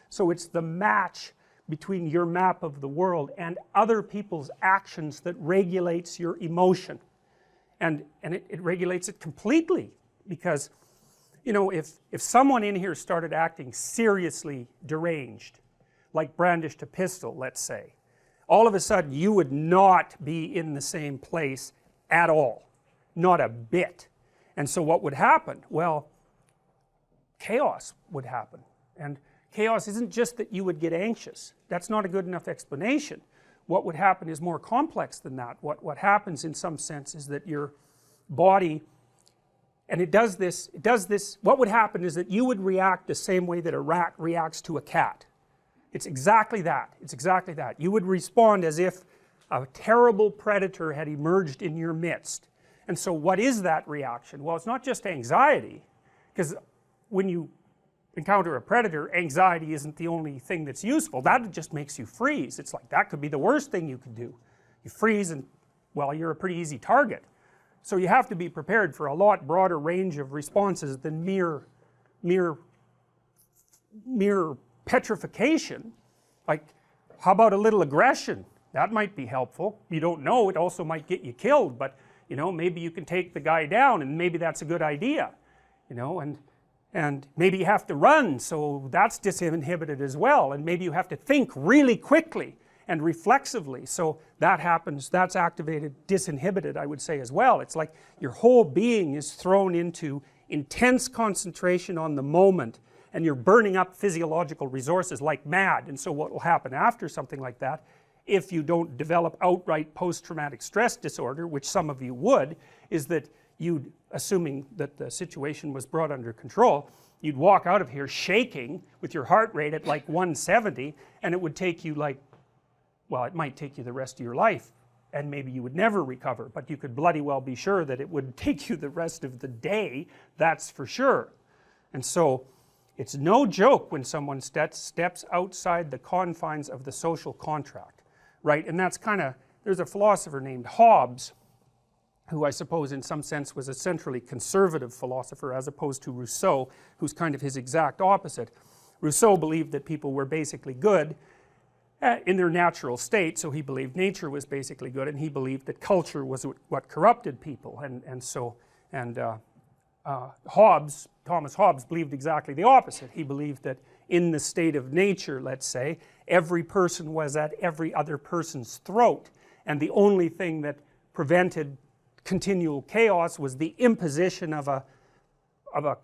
So it's the match between your map of the world and other people's actions that regulates your emotion. And it regulates it completely, because you know, if someone in here started acting seriously deranged, like brandished a pistol, let's say, all of a sudden you would not be in the same place at all, not a bit. And so what would happen? Well, chaos would happen. And chaos isn't just that you would get anxious. That's not a good enough explanation. What would happen is more complex than that. What happens in some sense is that your body, and it does this, what would happen is that you would react the same way that a rat reacts to a cat. It's exactly that, it's exactly that. You would respond as if a terrible predator had emerged in your midst. And so what is that reaction? Well, it's not just anxiety, because when you encounter a predator, anxiety isn't the only thing that's useful. That just makes you freeze. It's like, that could be the worst thing you could do. You freeze and, well, you're a pretty easy target. So you have to be prepared for a lot broader range of responses than mere petrification. Like, how about a little aggression? That might be helpful. You don't know, it also might get you killed, but you know, maybe you can take the guy down, and maybe that's a good idea, you know, and maybe you have to run, so that's disinhibited as well, and maybe you have to think really quickly and reflexively, so that happens, that's activated, disinhibited, I would say, as well. It's like your whole being is thrown into intense concentration on the moment, and you're burning up physiological resources like mad. And so what will happen after something like that, if you don't develop outright post-traumatic stress disorder, which some of you would, is that you'd, assuming that the situation was brought under control, you'd walk out of here shaking with your heart rate at like 170, and it would take you like, well, it might take you the rest of your life, and maybe you would never recover, but you could bloody well be sure that it would take you the rest of the day, that's for sure. And so it's no joke when someone steps outside the confines of the social contract, right? And that's kind of, there's a philosopher named Hobbes, who I suppose in some sense was a centrally conservative philosopher, as opposed to Rousseau, who's kind of his exact opposite. Rousseau believed that people were basically good in their natural state, so he believed nature was basically good, and he believed that culture was what corrupted people. Thomas Hobbes believed exactly the opposite. He believed that in the state of nature, let's say, every person was at every other person's throat, and the only thing that prevented continual chaos was the imposition of a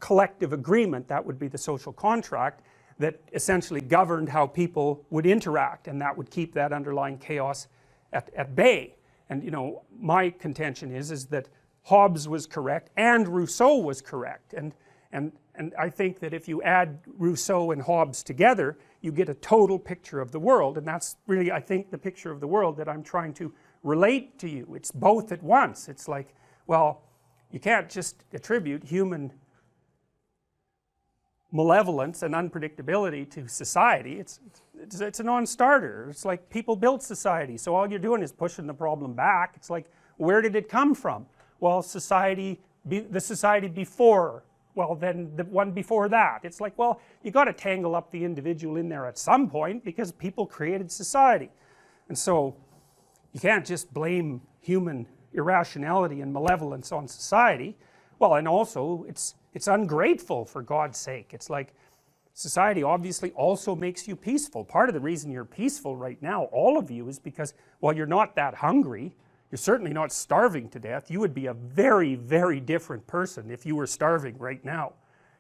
collective agreement, that would be the social contract, that essentially governed how people would interact, and that would keep that underlying chaos at bay. And you know, my contention is that Hobbes was correct and Rousseau was correct, and I think that if you add Rousseau and Hobbes together, you get a total picture of the world, and that's really, I think, the picture of the world that I'm trying to relate to you. It's both at once. It's like, well, you can't just attribute human malevolence and unpredictability to society. It's a non-starter. It's like people built society, so all you're doing is pushing the problem back. It's like, where did it come from? Well, the society before, well then the one before that. It's like, well, you got to tangle up the individual in there at some point, because people created society. And so you can't just blame human irrationality and malevolence on society. Well, and also it's ungrateful, for God's sake. It's like, society obviously also makes you peaceful. Part of the reason you're peaceful right now, all of you, is because, well, you're not that hungry. You're certainly not starving to death. You would be a very, very different person if you were starving right now,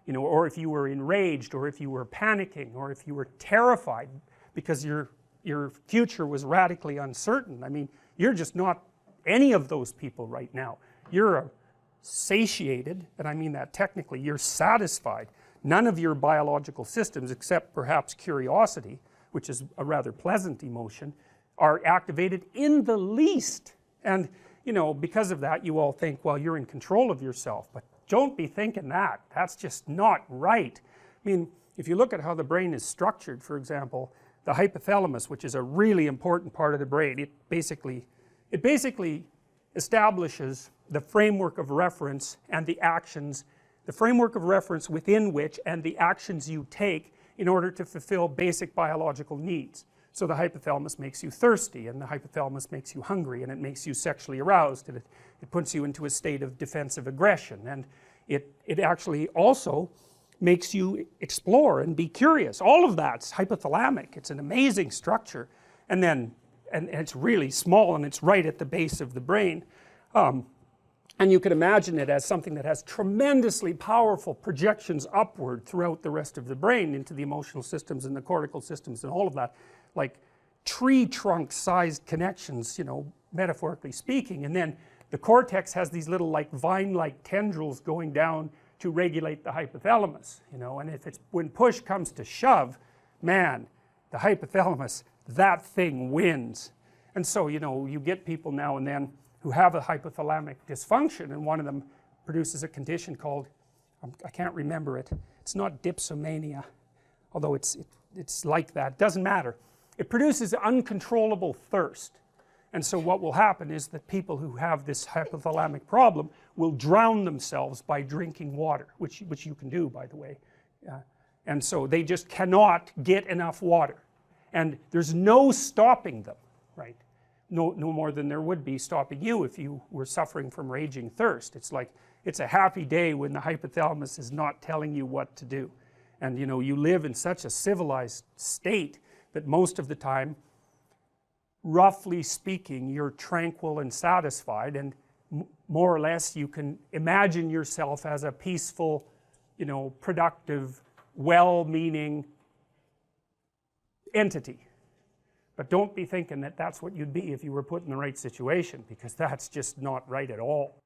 you know, or if you were enraged, or if you were panicking, or if you were terrified because your future was radically uncertain. I mean, you're just not any of those people right now. You're satiated, and I mean that technically, you're satisfied. None of your biological systems, except perhaps curiosity, which is a rather pleasant emotion, are activated in the least. And you know, because of that, you all think, well, you're in control of yourself, but don't be thinking that. That's just not right. I mean, if you look at how the brain is structured, for example, the hypothalamus, which is a really important part of the brain, it basically establishes the framework of reference and the actions, the framework of reference within which and the actions you take in order to fulfill basic biological needs. So the hypothalamus makes you thirsty, and the hypothalamus makes you hungry, and it makes you sexually aroused, and it puts you into a state of defensive aggression, and it actually also makes you explore and be curious. All of that's hypothalamic. It's an amazing structure, and it's really small, and it's right at the base of the brain. And you can imagine it as something that has tremendously powerful projections upward throughout the rest of the brain into the emotional systems and the cortical systems and all of that, like tree trunk sized connections, you know, metaphorically speaking. And then the cortex has these little like vine like tendrils going down to regulate the hypothalamus, you know, and if it's, when push comes to shove, man, the hypothalamus, that thing wins. And so, you know, you get people now and then who have a hypothalamic dysfunction, and one of them produces a condition called, I can't remember it, it's not dipsomania, although it's like that, doesn't matter. It produces uncontrollable thirst, and so what will happen is that people who have this hypothalamic problem will drown themselves by drinking water, which you can do, by the way, and so they just cannot get enough water, and there's no stopping them, right? No more than there would be stopping you if you were suffering from raging thirst. It's like, it's a happy day when the hypothalamus is not telling you what to do. And you know, you live in such a civilized state that most of the time, roughly speaking, you're tranquil and satisfied, and more or less you can imagine yourself as a peaceful, you know, productive, well-meaning entity. But don't be thinking that that's what you'd be if you were put in the right situation, because that's just not right at all.